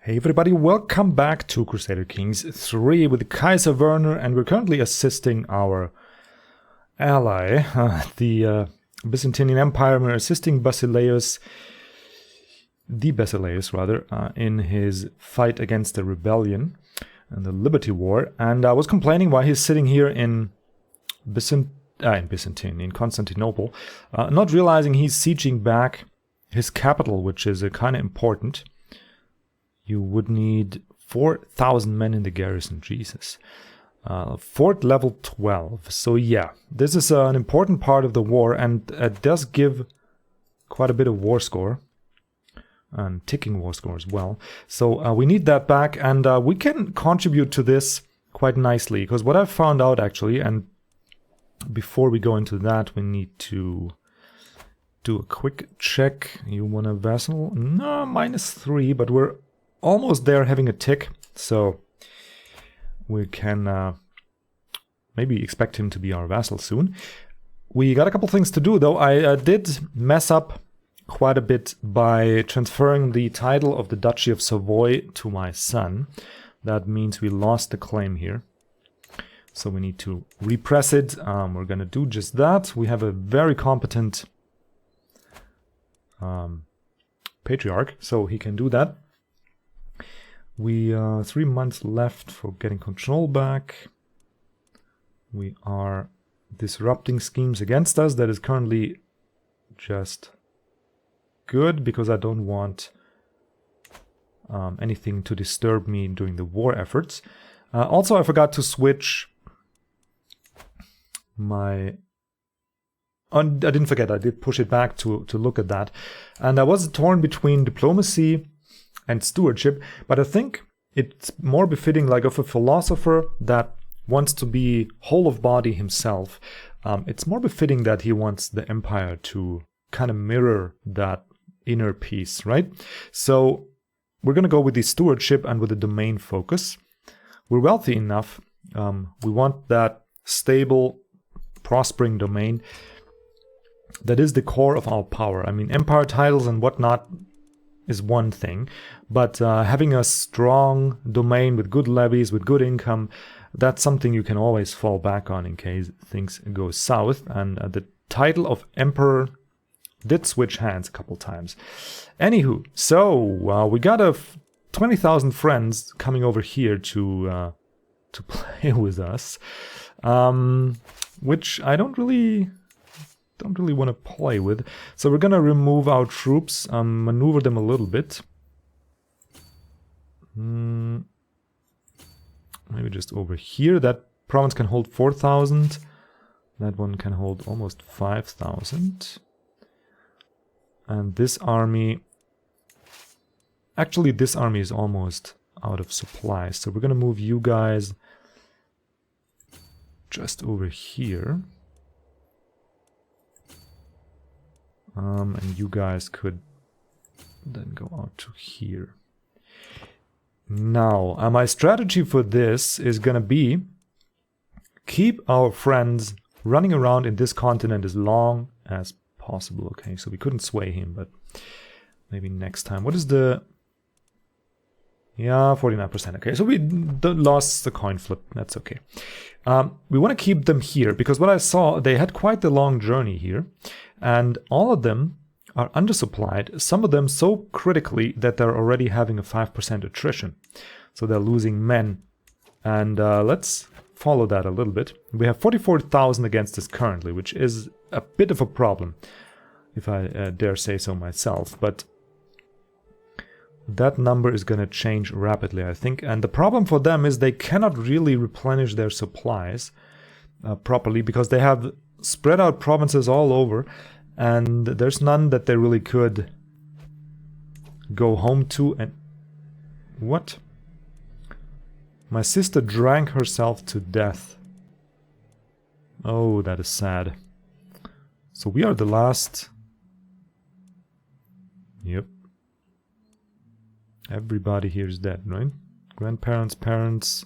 Hey everybody, welcome back to Crusader Kings 3 with Kaiser Werner, and we're currently assisting our ally, the Byzantine Empire. We're assisting Basileus, in his fight against the rebellion and the Liberty War. And I was complaining why he's sitting here in Constantinople, not realizing he's sieging back his capital, which is kind of important. You would need 4,000 men in the garrison, Jesus. Fort level 12. So yeah, this is an important part of the war, and it does give quite a bit of war score. And ticking war score as well. So we need that back, and we can contribute to this quite nicely. Because what I've found out actually, and before we go into that, we need to do a quick check. You want a vassal? No, -3, but we're almost there having a tick, so we can maybe expect him to be our vassal soon. We got a couple things to do though. I did mess up quite a bit by transferring the title of the Duchy of Savoy to my son. That means we lost the claim here, so we need to repress it. We're gonna do just that. We have a very competent patriarch, so he can do that. We 3 months left for getting control back. We are disrupting schemes against us. That is currently just good, because I don't want anything to disturb me during the war efforts. Also, I forgot to switch my... I didn't forget, I did push it back to look at that. And I was torn between diplomacy and stewardship, but I think it's more befitting, like, of a philosopher that wants to be whole of body himself. It's more befitting that he wants the empire to kind of mirror that inner peace, right? So we're going to go with the stewardship and with the domain focus. We're wealthy enough. We want that stable, prospering domain. That is the core of our power. I mean, empire titles and whatnot is one thing, but having a strong domain with good levies, with good income, that's something you can always fall back on in case things go south. And the title of emperor did switch hands a couple times. Anywho, so we got 20,000 friends coming over here to play with us, which I don't really want to play with. So we're gonna remove our troops, maneuver them a little bit. Maybe just over here. That province can hold 4,000. That one can hold almost 5,000. And this army... Actually, this army is almost out of supplies. So we're gonna move you guys just over here. And you guys could then go out to here. Now, my strategy for this is gonna be keep our friends running around in this continent as long as possible. Okay, so we couldn't sway him, but maybe next time. What is the... Yeah, 49%. Okay, so we lost the coin flip. That's okay. We want to keep them here, because what I saw, they had quite the long journey here. And all of them are undersupplied, some of them so critically that they're already having a 5% attrition. So they're losing men. And let's follow that a little bit. We have 44,000 against us currently, which is a bit of a problem, if I dare say so myself. But that number is going to change rapidly, I think. And the problem for them is they cannot really replenish their supplies properly, because they have spread out provinces all over, and there's none that they really could go home to. And what? My sister drank herself to death. Oh, that is sad. So we are the last. Yep. Everybody here is dead, right? Grandparents, parents,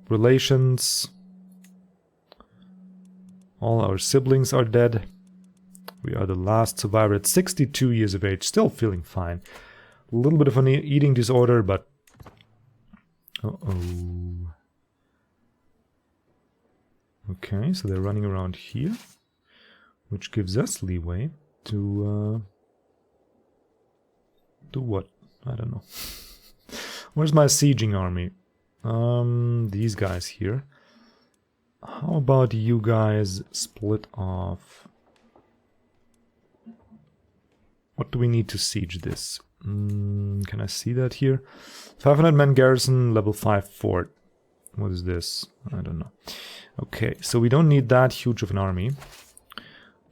relations. All our siblings are dead. We are the last survivor at 62 years of age, still feeling fine. A little bit of an eating disorder, but... Uh-oh. Okay, so they're running around here, which gives us leeway to... do what? I don't know. Where's my sieging army? These guys here. How about you guys split off? What do we need to siege this? Can I see that here? 500 men garrison, level 5 fort. What is this? I don't know. Okay, so we don't need that huge of an army.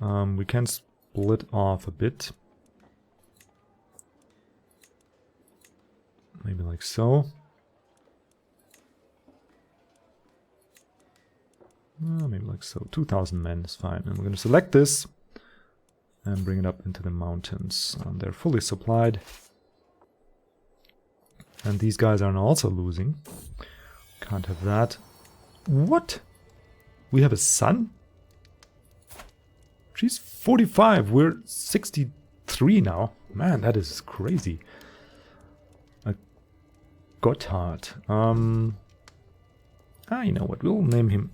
We can split off a bit. Maybe like so. Maybe like so. 2,000 men is fine. And we're going to select this and bring it up into the mountains. They're fully supplied. And these guys are now also losing. Can't have that. What? We have a son? She's 45. We're 63 now. Man, that is crazy. Gotthard. You know what? We'll name him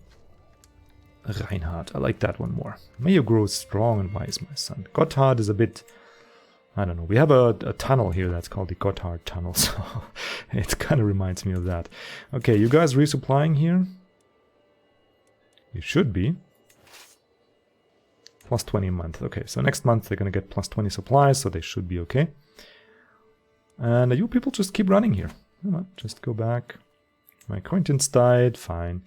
Reinhard. I like that one more. May you grow strong and wise, my son. Gotthard is a bit... I don't know. We have a tunnel here that's called the Gotthard Tunnel, so it kind of reminds me of that. Okay, you guys resupplying here? You should be. Plus 20 a month. Okay, so next month they're going to get plus 20 supplies, so they should be okay. And you people just keep running here. You know, just go back. My acquaintance died, fine.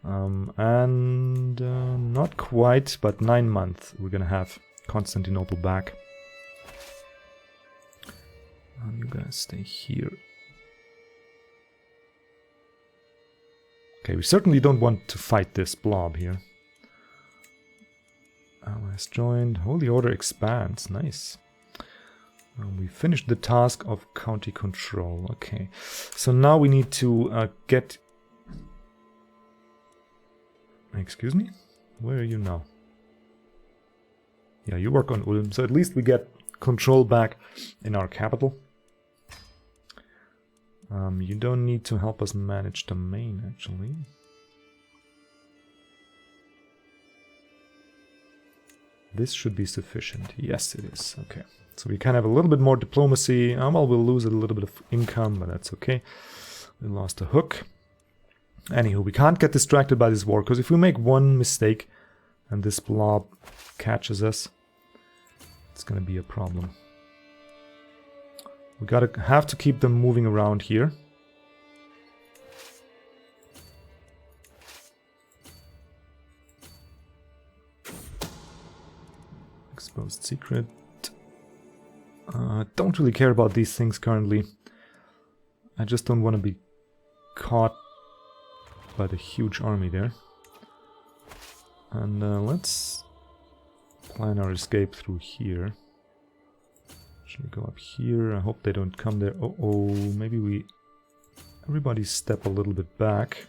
Not quite, but 9 months we're gonna have Constantinople back. You guys stay here. Okay, we certainly don't want to fight this blob here. Allies joined. Holy Order expands. Nice. We finished the task of county control. Okay, so now we need to get... Excuse me? Where are you now? Yeah, you work on Ulm, so at least we get control back in our capital. You don't need to help us manage the main, actually. This should be sufficient. Yes, it is. Okay. So we can have a little bit more diplomacy. Well, we'll lose a little bit of income, but that's okay. We lost a hook. Anywho, we can't get distracted by this war, because if we make one mistake and this blob catches us, it's going to be a problem. We have to keep them moving around here. Exposed secret. Don't really care about these things currently. I just don't want to be caught by the huge army there. And let's plan our escape through here. Should we go up here? I hope they don't come there. Oh, maybe everybody step a little bit back.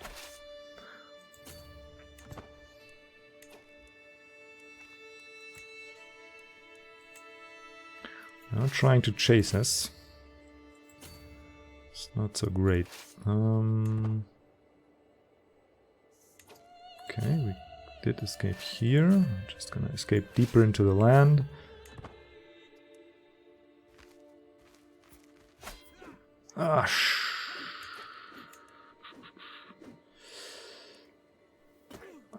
They're trying to chase us. It's not so great. Okay, we did escape here. I'm just gonna escape deeper into the land.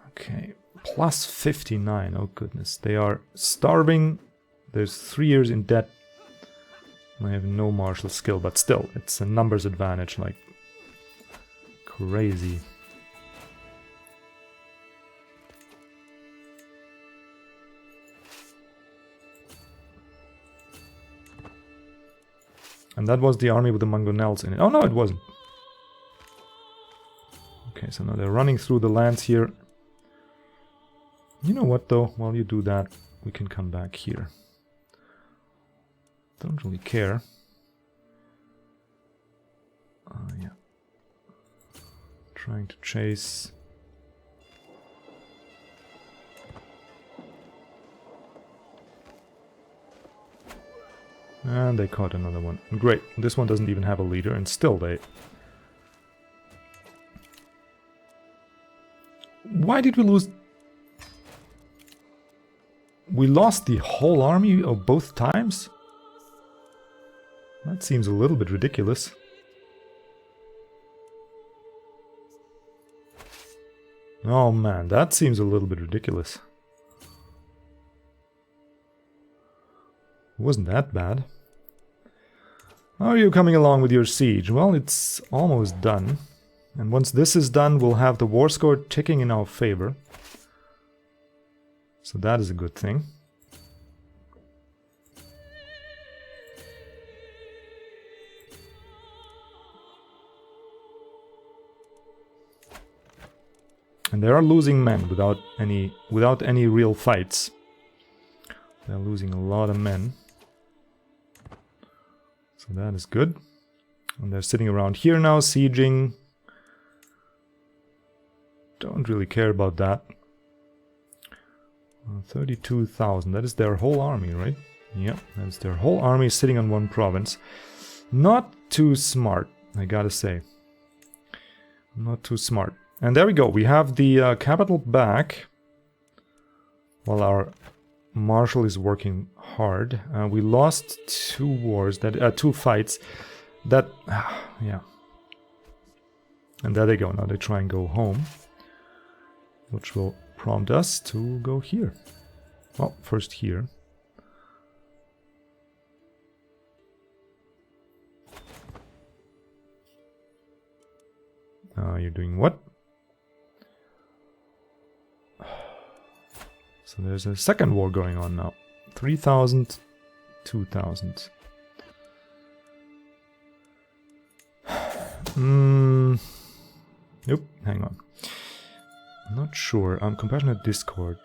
Okay, plus 59. Oh goodness, they are starving. There's 3 years in debt. I have no martial skill, but still, it's a numbers advantage, like crazy. And that was the army with the mangonels in it. Oh no, it wasn't. Okay, so now they're running through the lands here. You know what though, while you do that, we can come back here. Don't really care. Yeah. Trying to chase. And they caught another one. Great. This one doesn't even have a leader, and still they... Why did we lose... We lost the whole army of both times? That seems a little bit ridiculous. Oh man, that seems a little bit ridiculous. It wasn't that bad. How are you coming along with your siege? Well, it's almost done. And once this is done, we'll have the war score ticking in our favor. So that is a good thing. And they are losing men without any real fights. They're losing a lot of men. So that is good. And they're sitting around here now, sieging. Don't really care about that. 32,000. That is their whole army, right? Yep, that's their whole army sitting on one province. Not too smart, I gotta say. Not too smart. And there we go. We have the capital back. While our marshal is working hard. We lost 2 wars, 2 fights. That, yeah. And there they go. Now they try and go home. Which will prompt us to go here. Well, first here. You're doing what? So there's a second war going on now. 3,000, 2,000. Nope, hang on. I'm not sure. Compassionate Discord.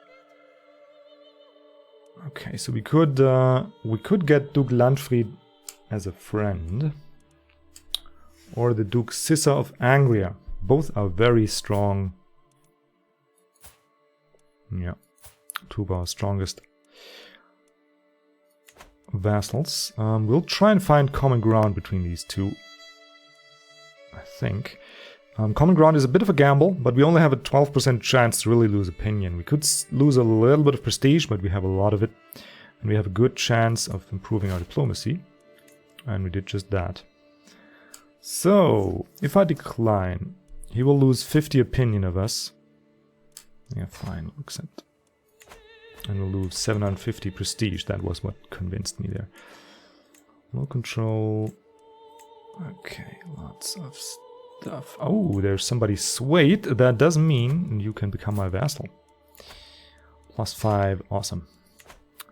Okay, so we could get Duke Landfried as a friend. Or the Duke Sissa of Angria. Both are very strong. Yeah. 2 of our strongest vassals. We'll try and find common ground between these two. I think. Common ground is a bit of a gamble, but we only have a 12% chance to really lose opinion. We could lose a little bit of prestige, but we have a lot of it. And we have a good chance of improving our diplomacy. And we did just that. So, if I decline, he will lose 50 opinion of us. Yeah, fine, we'll accept. And we'll lose 750 prestige. That was what convinced me there. Low control. Okay, lots of stuff. Oh, there's somebody swayed. That does mean you can become my vassal. +5, awesome.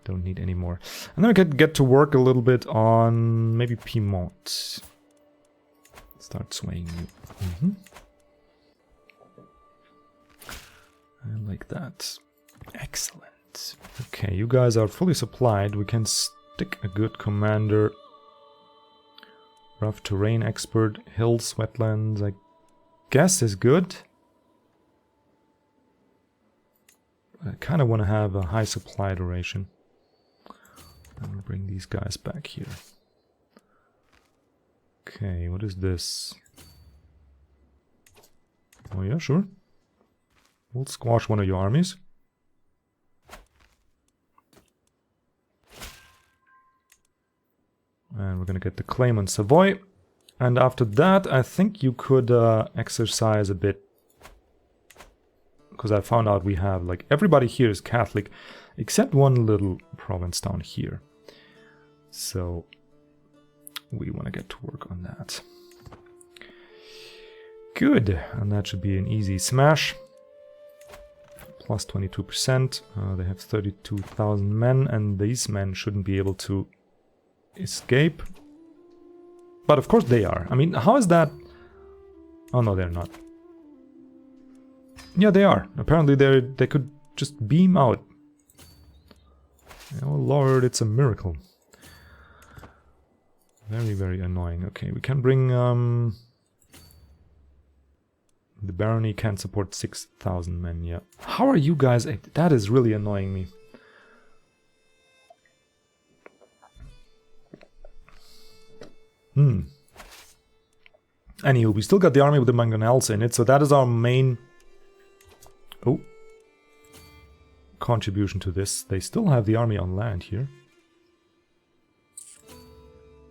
Don't need any more. And then we could get to work a little bit on maybe Piedmont. Start swaying you. I like that. Excellent. Okay, you guys are fully supplied. We can stick a good commander. Rough terrain expert, hills, wetlands, I guess is good. I kind of want to have a high supply duration. I'm going to bring these guys back here. Okay, what is this? Oh yeah, sure. We'll squash one of your armies. And we're gonna get the claim on Savoy. And after that, I think you could exercise a bit. Because I found out we have, like, everybody here is Catholic, except one little province down here. So, we want to get to work on that. Good, and that should be an easy smash. Plus 22%. They have 32,000 men, and these men shouldn't be able to escape. But of course they are. I mean, how is that? Oh no, they're not. Yeah, they are. Apparently they could just beam out. Oh lord, it's a miracle. Very, very annoying. Okay, we can bring... the barony can support 6,000 men, yeah. How are you guys... That is really annoying me. Anywho, we still got the army with the mangonels in it, so that is our main contribution to this. They still have the army on land here.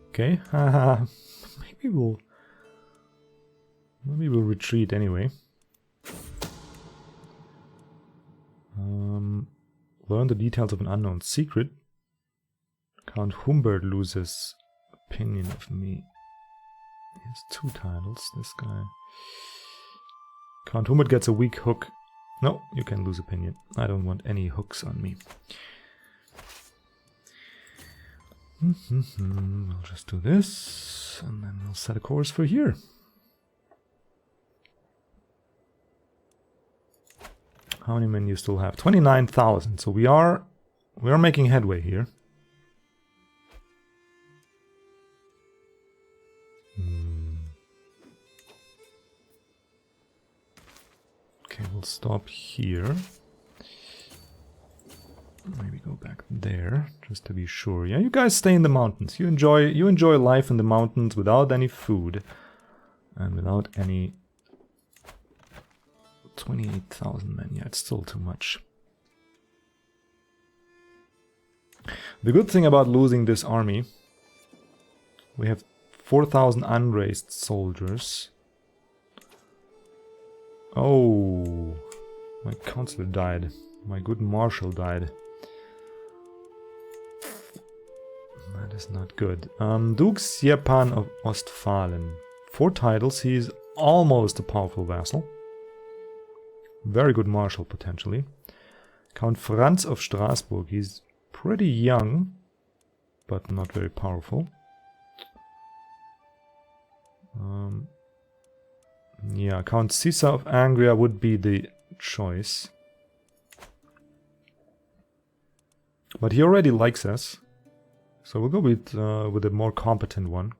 Okay, maybe we'll retreat anyway. Learn the details of an unknown secret. Count Humbert loses opinion of me. He has 2 titles, this guy. Count Humbert gets a weak hook. No, you can lose opinion. I don't want any hooks on me. We'll just do this, and then we'll set a course for here. How many men you still have? 29,000. So we are making headway here. Okay, we'll stop here. Maybe go back there, just to be sure. Yeah, you guys stay in the mountains. You enjoy life in the mountains without any food and without any 28,000 men. Yeah, it's still too much. The good thing about losing this army, we have 4,000 unraised soldiers. Oh, my counselor died. My good marshal died. That is not good. Duke Siepan of Ostfalen. 4 titles. He's almost a powerful vassal. Very good marshal, potentially. Count Franz of Strasbourg. He's pretty young, but not very powerful. Yeah, Count Sisa of Angria would be the choice. But he already likes us. So we'll go with a more competent one.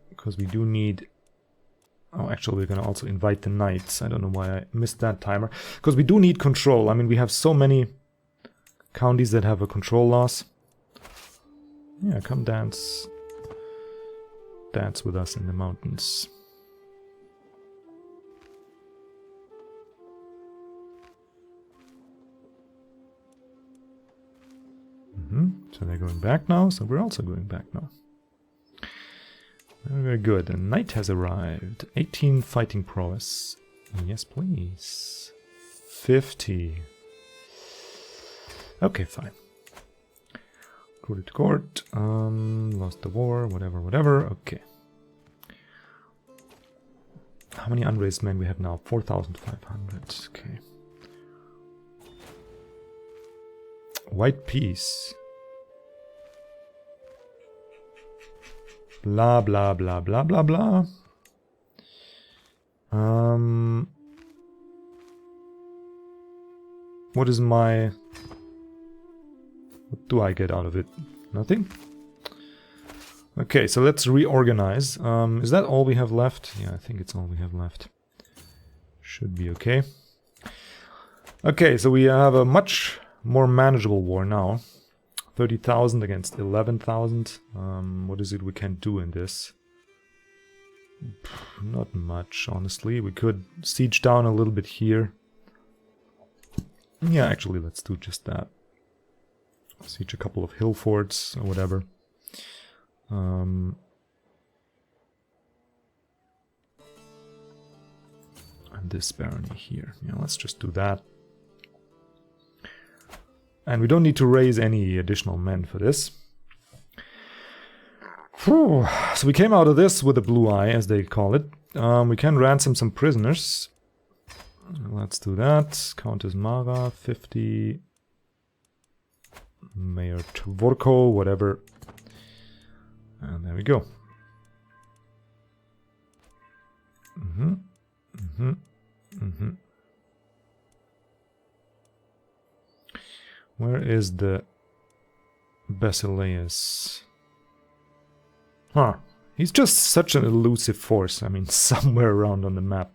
Because we do need... Oh, actually we're going to also invite the knights. I don't know why I missed that timer. Because we do need control. I mean, we have so many counties that have a control loss. Yeah, come dance. Dance with us in the mountains. So they're going back now, so we're also going back now. Very, very good. A knight has arrived. 18 fighting prowess. Yes, please. 50. Okay, fine. Recruited to court. Lost the war. Whatever. Okay. How many unraised men we have now? 4,500. Okay. White peace. Blah, blah, blah, blah, blah, blah. What is my... What do I get out of it? Nothing? Okay, so let's reorganize. Is that all we have left? Yeah, I think it's all we have left. Should be okay. Okay, so we have a much more manageable war now. 30,000 against 11,000. What is it we can do in this? Not much, honestly. We could siege down a little bit here. Yeah, actually, let's do just that. Siege a couple of hill forts or whatever. And this barony here. Yeah, let's just do that. And we don't need to raise any additional men for this. Whew. So we came out of this with a blue eye, as they call it. We can ransom some prisoners. Let's do that. Countess Mara, 50. Mayor Tvorko, whatever. And there we go. Where is the Basileus? Huh. He's just such an elusive force. I mean, somewhere around on the map.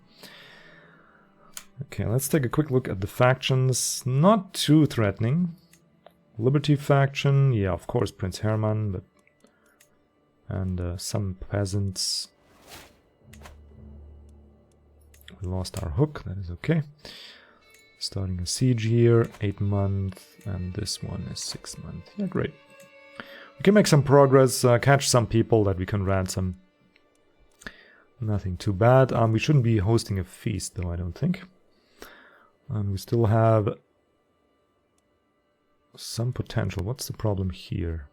Okay, let's take a quick look at the factions. Not too threatening. Liberty faction, yeah, of course, Prince Hermann, but and some peasants. We lost our hook, that is okay. Starting a siege here, 8 months, and this one is 6 months. Yeah, great. We can make some progress, catch some people that we can ransom. Nothing too bad. We shouldn't be hosting a feast, though, I don't think. And we still have some potential. What's the problem here?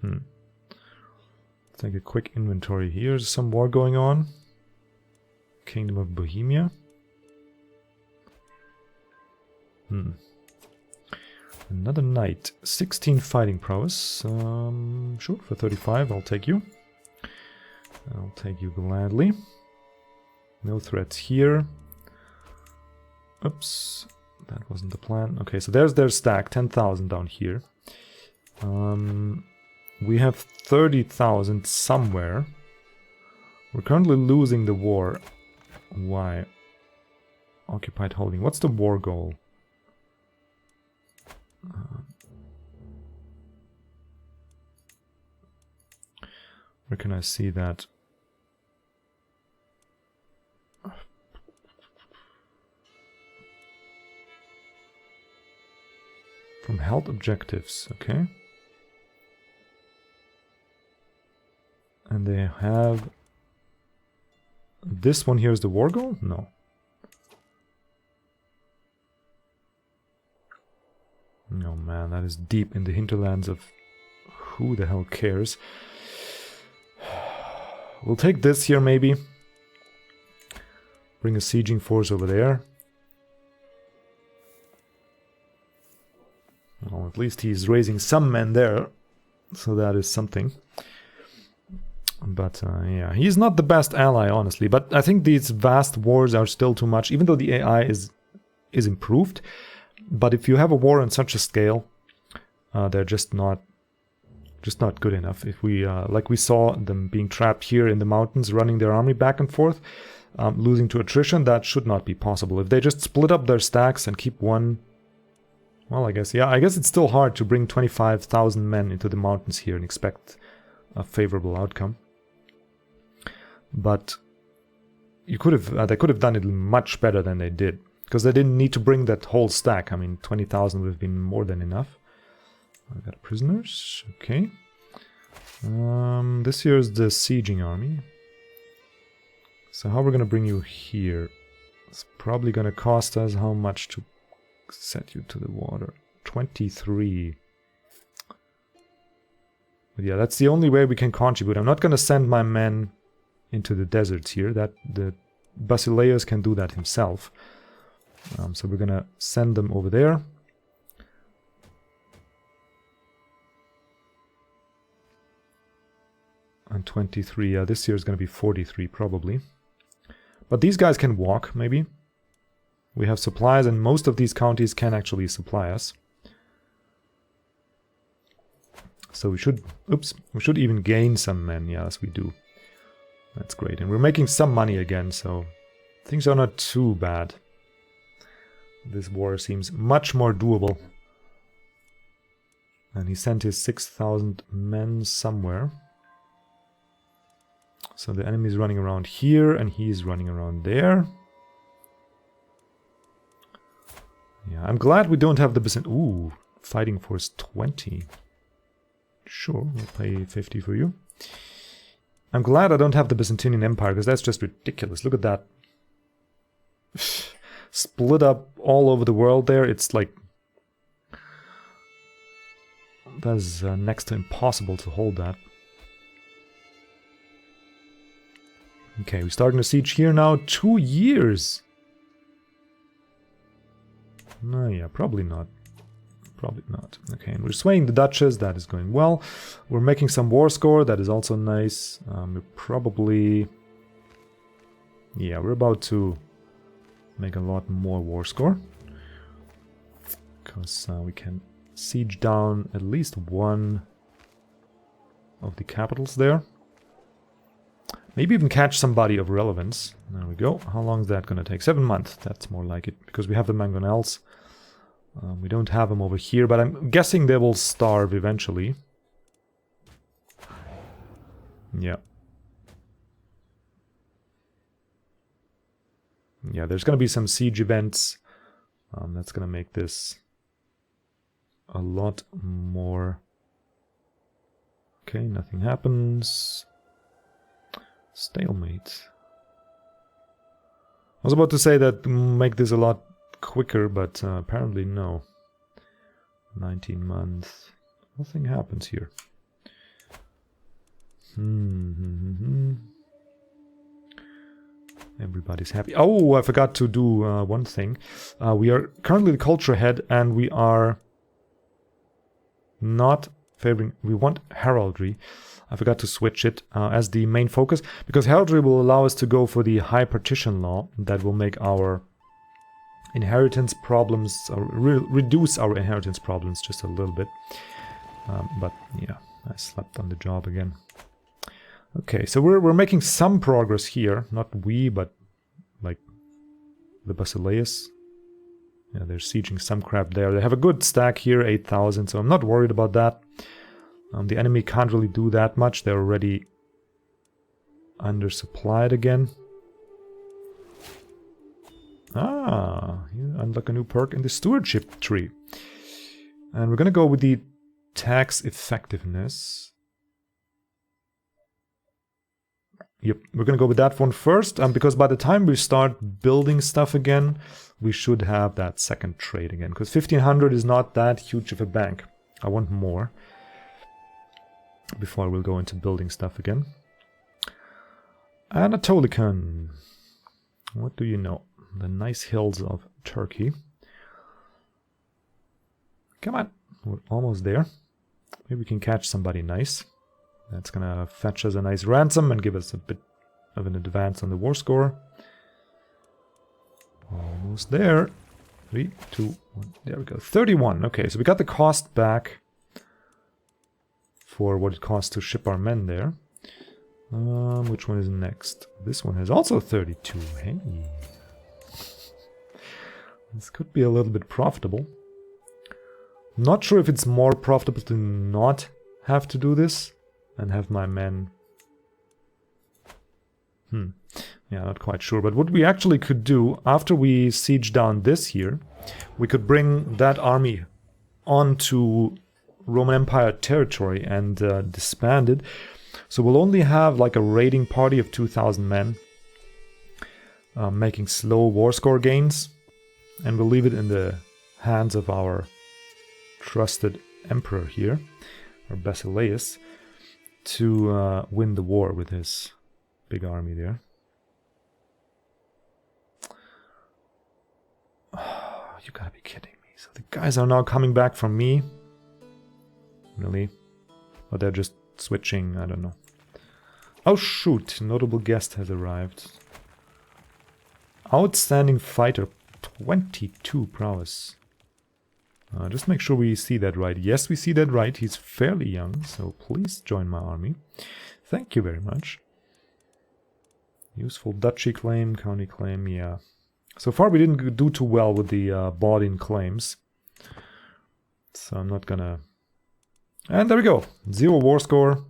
Let's take a quick inventory. Here's some war going on. Kingdom of Bohemia. Another knight. 16 fighting prowess. Sure, for 35, I'll take you. I'll take you gladly. No threats here. Oops, that wasn't the plan. Okay, so there's their stack, 10,000 down here. We have 30,000 somewhere. We're currently losing the war. Why? Occupied holding. What's the war goal? Where can I see that? From health objectives, okay. And they have... This one here is the war goal? No. No, man, that is deep in the hinterlands of who the hell cares. We'll take this here, maybe. Bring a sieging force over there. Well, at least he's raising some men there. So that is something. But, yeah, he's not the best ally, honestly. But I think these vast wars are still too much, even though the AI is improved. But if you have a war on such a scale, they're just not good enough. If we, like we saw them being trapped here in the mountains, running their army back and forth, losing to attrition, that should not be possible. If they just split up their stacks and keep one... Well, I guess it's still hard to bring 25,000 men into the mountains here and expect a favorable outcome. But you could have, they could have done it much better than they did, because they didn't need to bring that whole stack. I mean, 20,000 would have been more than enough. I got prisoners, okay. This here is the sieging army. So how we're gonna bring you here? It's probably gonna cost us how much to set you to the water? 23. But yeah, that's the only way we can contribute. I'm not gonna send my men into the deserts here. That the Basileus can do that himself. So we're gonna send them over there. And 23, yeah, this year is gonna be 43 probably. But these guys can walk, maybe. We have supplies, and most of these counties can actually supply us. So we should, we should even gain some men, yes we do. That's great, and we're making some money again, so things are not too bad. This war seems much more doable. And he sent his 6,000 men somewhere. So the enemy is running around here, and he's running around there. Yeah, I'm glad we don't have the Byzantine... Ooh, fighting force 20. Sure, we'll pay 50 for you. I'm glad I don't have the Byzantine Empire, because that's just ridiculous. Look at that. Split up all over the world there. It's like... That's next to impossible to hold that. Okay, we're starting a siege here now. 2 years! No, yeah, probably not. Probably not. Okay, and we're swaying the duchess. That is going well. We're making some war score. That is also nice. We're probably... Yeah, we're about to make a lot more war score. Because we can siege down at least one of the capitals there. Maybe even catch somebody of relevance. There we go. How long is that going to take? 7 months. That's more like it. Because we have the mangonels. We don't have them over here, but I'm guessing they will starve eventually. Yeah. Yeah, there's going to be some siege events. That's going to make this a lot more... Okay, nothing happens. Stalemate. I was about to say that make this a lot quicker, but apparently no. 19 months. Nothing happens here. Everybody's happy. Oh, I forgot to do one thing. We are currently the culture head, and we are not favoring... We want heraldry. I forgot to switch it as the main focus, because heraldry will allow us to go for the high partition law that will make our inheritance problems, or reduce our inheritance problems just a little bit. But yeah, I slept on the job again. Okay, so we're making some progress here. Not we, but like the Basileus. Yeah, they're sieging some crap there. They have a good stack here, 8,000, so I'm not worried about that. The enemy can't really do that much. They're already undersupplied again. Ah, you unlock a new perk in the stewardship tree. And we're gonna go with the tax effectiveness. Yep, we're gonna go with that one first, because by the time we start building stuff again, we should have that second trade again, because 1500 is not that huge of a bank. I want more before we'll go into building stuff again. Anatolican. What do you know? The nice hills of Turkey. Come on, we're almost there. Maybe we can catch somebody nice. That's gonna fetch us a nice ransom and give us a bit of an advance on the war score. Almost there. 3, 2, 1. There we go. 31. Okay, so we got the cost back for what it costs to ship our men there. Which one is next? This one has also 32. Hey. This could be a little bit profitable. Not sure if it's more profitable to not have to do this and have my men... Yeah, not quite sure. But what we actually could do, after we siege down this here, we could bring that army onto Roman Empire territory and disband it. So we'll only have like a raiding party of 2,000 men, making slow war score gains, and we'll leave it in the hands of our trusted emperor here, or Basileus, to win the war with his big army there. Oh, you gotta be kidding me. So the guys are now coming back from me? Really? Or they're just switching, I don't know. Oh shoot, notable guest has arrived. Outstanding fighter, 22 prowess. Just make sure we see that right. Yes, we see that right. He's fairly young, so please join my army. Thank you very much. Useful duchy claim, county claim, yeah. So far we didn't do too well with the bought-in claims. So I'm not gonna... And there we go. 0 war score.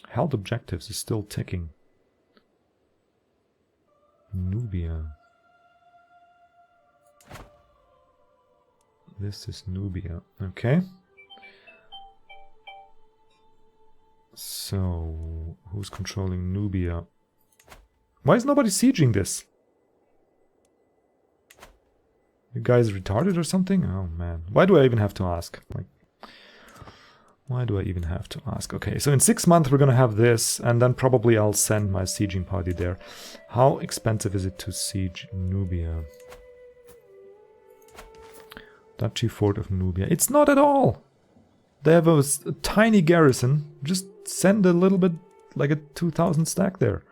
Held objectives is still ticking. Nubia. This is Nubia. Okay. So, who's controlling Nubia? Why is nobody sieging this? You guys retarded or something? Oh man. Why do I even have to ask? Like, why do I even have to ask? Okay, so in 6 months we're gonna have this, and then probably I'll send my sieging party there. How expensive is it to siege Nubia? Duchy Fort of Nubia. It's not at all! They have a tiny garrison. Just send a little bit, like a 2,000 stack there.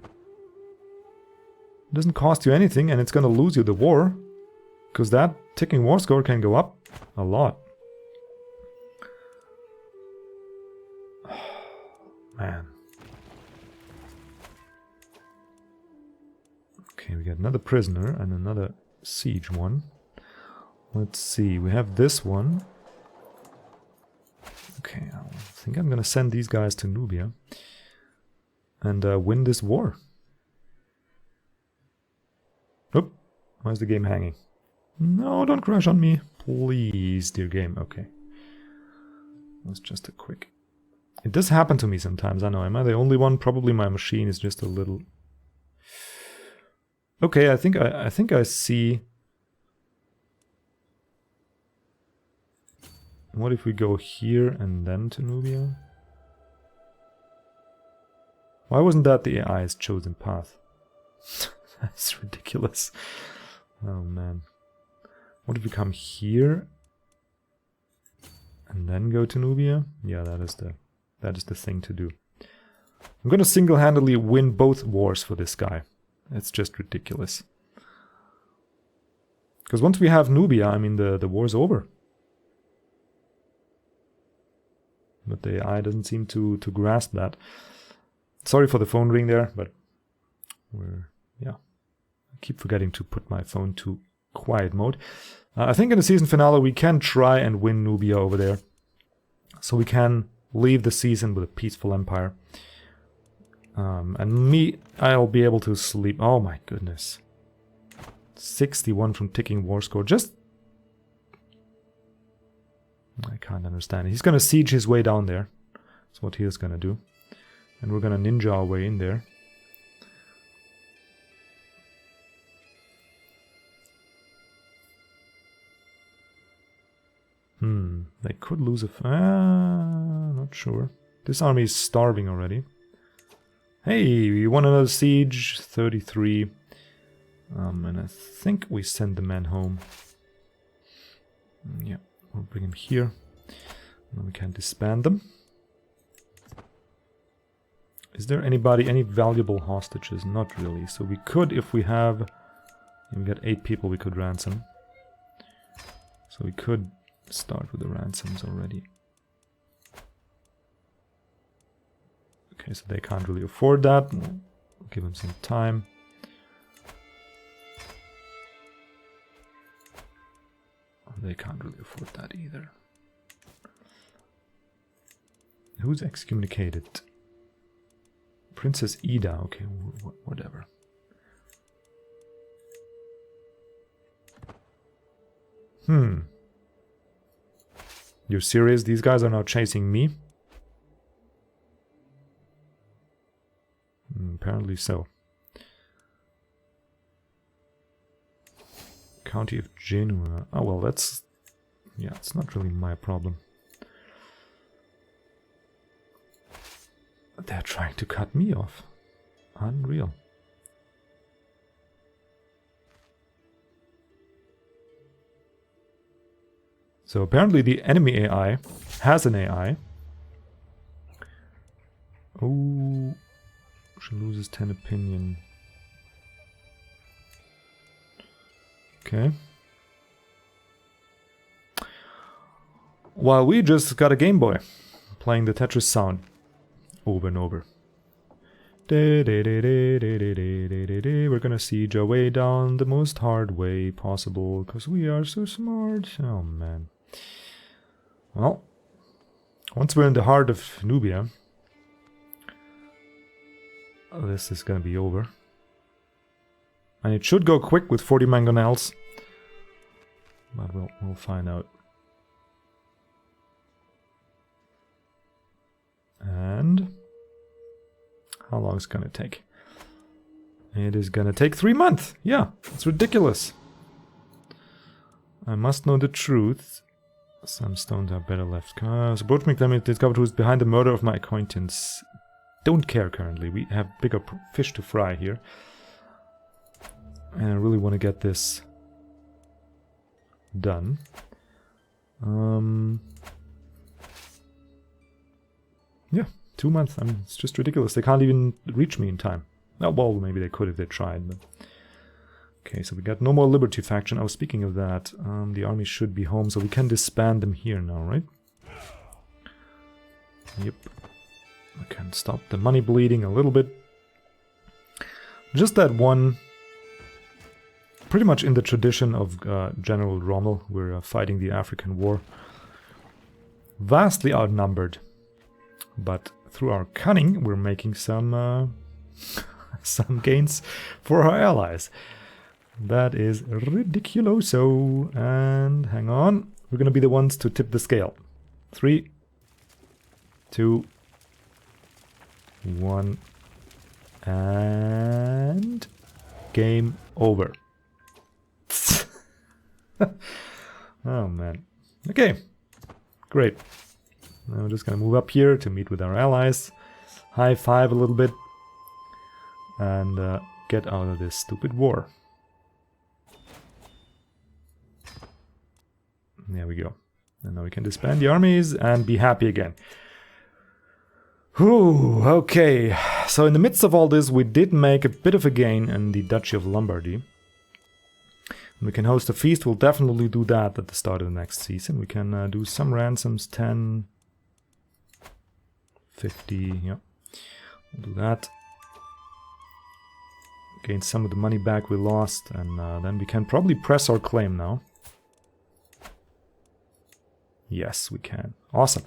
It doesn't cost you anything, and it's gonna lose you the war. Because that ticking war score can go up a lot. Man. Okay, we got another prisoner and another siege one. Let's see, we have this one. Okay, I think I'm gonna send these guys to Nubia and win this war. Oop, why is the game hanging? No, don't crash on me. Please, dear game. Okay. That's just a quick... It does happen to me sometimes, I know. Am I the only one? Probably my machine is just a little... Okay, I think I see... What if we go here and then to Nubia? Why wasn't that the AI's chosen path? That's ridiculous. Oh man. What if we come here and then go to Nubia? Yeah, that is the thing to do. I'm gonna single-handedly win both wars for this guy. It's just ridiculous. Because once we have Nubia, I mean the war's over. But the AI doesn't seem to grasp that. Sorry for the phone ring there, but yeah. I keep forgetting to put my phone to quiet mode. I think in the season finale we can try and win Nubia over there. So we can leave the season with a peaceful empire. And me, I'll be able to sleep. Oh my goodness. 61 from ticking war score. Just... I can't understand. He's gonna siege his way down there. That's what he is gonna do. And we're gonna ninja our way in there. They could lose a... not sure. This army is starving already. Hey, we won another siege. 33. And I think we send the men home. Yeah, we'll bring him here. And we can disband them. Is there any valuable hostages? Not really. So we could, if we have... We got 8 people we could ransom. So we could start with the ransoms already. Okay, so they can't really afford that. We'll give them some time. They can't really afford that either. Who's excommunicated? Princess Ida. Okay, whatever. You're serious? These guys are now chasing me? Apparently so. County of Genoa. Oh well, that's... Yeah, it's not really my problem. They're trying to cut me off. Unreal. So apparently the enemy AI has an AI. Oh, she loses 10 opinion. Okay. While we just got a Game Boy, playing the Tetris sound over and over. We're gonna siege our way down the most hard way possible, because we are so smart. Oh man. Well, once we're in the heart of Nubia, this is gonna be over. And it should go quick with 40 mangonels. But we'll find out. And how long is it gonna take? It is gonna take 3 months. Yeah, it's ridiculous. I must know the truth. Some stones are better left. Support me, Clement discovered who is behind the murder of my acquaintance. Don't care currently. We have bigger fish to fry here. And I really want to get this done. Yeah, 2 months. I mean, it's just ridiculous. They can't even reach me in time. Oh, well, maybe they could if they tried, but... Okay, so we got no more Liberty faction. Oh, speaking of that, the army should be home, so we can disband them here now, right? Yep. I can stop the money bleeding a little bit. Just that one pretty much in the tradition of General Rommel. We're fighting the African War. Vastly outnumbered. But through our cunning, we're making some some gains for our allies. That is ridiculoso. And hang on. We're going to be the ones to tip the scale. 3, 2, 1. And game over. Oh man. Okay. Great. Now we're just gonna move up here to meet with our allies. High five a little bit. And get out of this stupid war. There we go. And now we can disband the armies and be happy again. Whew, okay. So in the midst of all this, we did make a bit of a gain in the Duchy of Lombardy. We can host a feast. We'll definitely do that at the start of the next season. We can do some ransoms, 10, 50, yeah. We'll do that. Gain some of the money back we lost, and then we can probably press our claim now. Yes, we can. Awesome.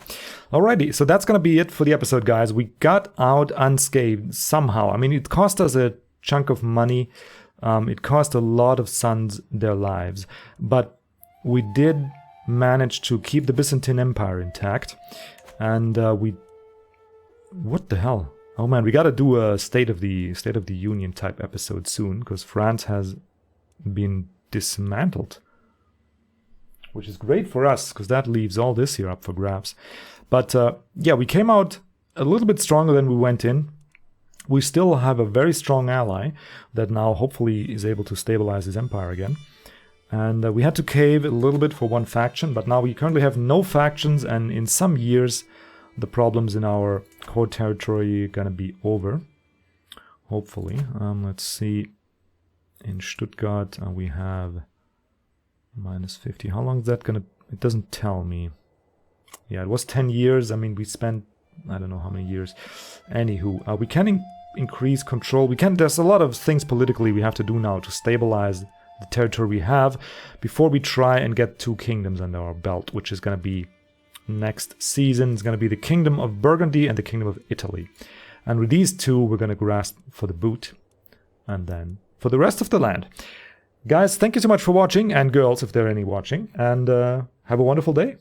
Alrighty, so that's going to be it for the episode, guys. We got out unscathed somehow. I mean, it cost us a chunk of money. It cost a lot of sons their lives. But we did manage to keep the Byzantine Empire intact. And we... What the hell? Oh man, we got to do a State of the Union type episode soon. Because France has been dismantled. Which is great for us, because that leaves all this here up for grabs. But yeah, we came out a little bit stronger than we went in. We still have a very strong ally that now hopefully is able to stabilize his empire again. And we had to cave a little bit for one faction, but now we currently have no factions, and in some years the problems in our core territory are gonna be over. Hopefully. Let's see. In Stuttgart we have... minus 50. How long is that gonna... It doesn't tell me. Yeah, it was 10 years. I mean, we spent... I don't know how many years. Anywho, we can increase control. We can... There's a lot of things politically we have to do now to stabilize the territory we have before we try and get 2 kingdoms under our belt, which is gonna be next season. It's gonna be the Kingdom of Burgundy and the Kingdom of Italy. And with these 2, we're gonna grasp for the boot. And then for the rest of the land. Guys, thank you so much for watching, and girls, if there are any watching, and have a wonderful day.